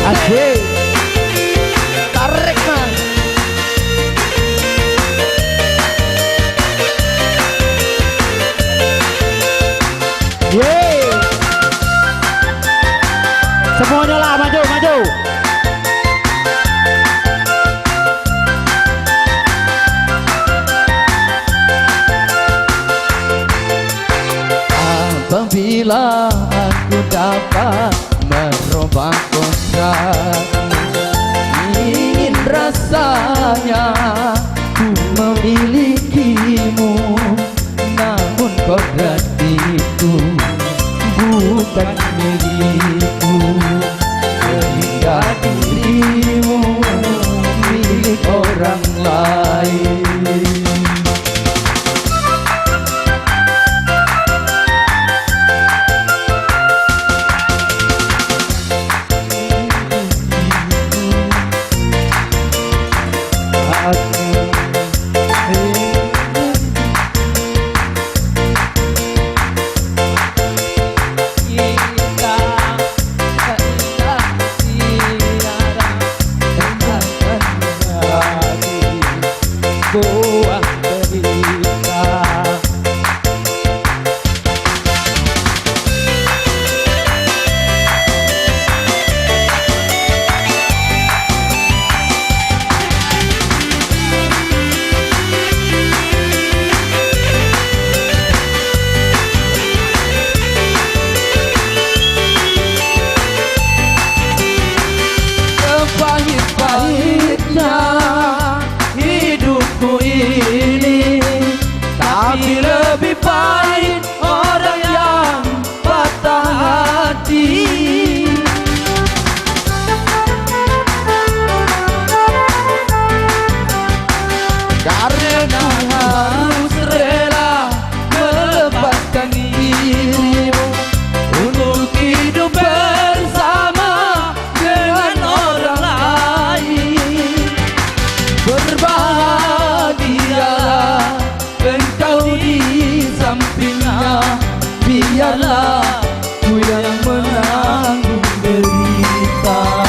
Asik. Tarik mas. Yeay. Semuanya lah maju maju. Apabila aku dapat merubah kontrak, ingin rasanya ku memilikimu, namun kodrat itu bukan milikku, sehingga dirimu milik orang lain. Buah derita. Sepahit-pahitnya hidupku ini, tapi lebih pahit orang yang patah hati. Karena harus rela melepaskan dirimu untuk hidup bersama dengan orang lain. Berbahagialah engkau di sampingnya, biarlah ku yang menanggung derita.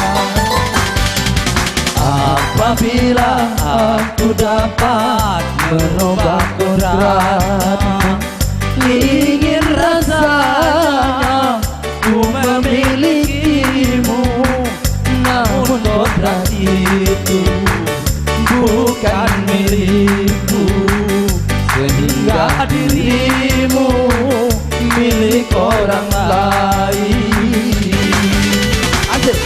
Apabila aku dapat merubah kodrat, ingin rasanya ku memilikimu, namun kodrat itu bukan milikku, sehingga dirimu milik orang lain. Asik.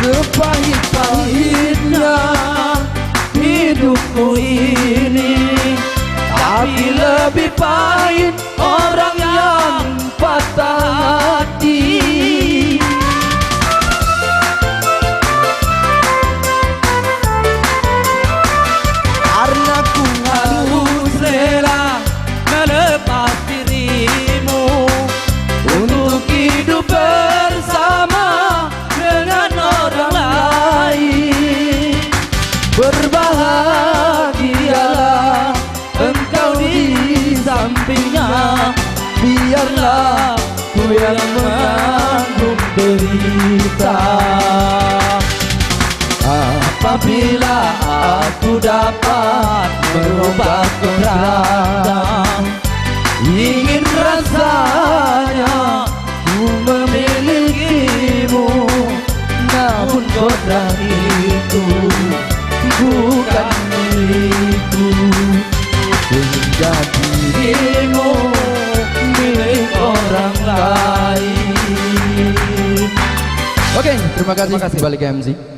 Sepahit-pahitnya hidupku ini, tapi lebih pahit orang yang patah hati. Karena ku harus rela melepas dirimu untuk hidup bersama dengan orang lain. Berbahagialah engkau di sampingnya, biarlah ku yang menanggung derita. Apabila aku dapat merubah kodrat, ingin rasanya ku memilikimu, namun kodrat itu bukan milikku, sehingga dirimu milik orang lain. Oke, terima kasih. Balik ke MC.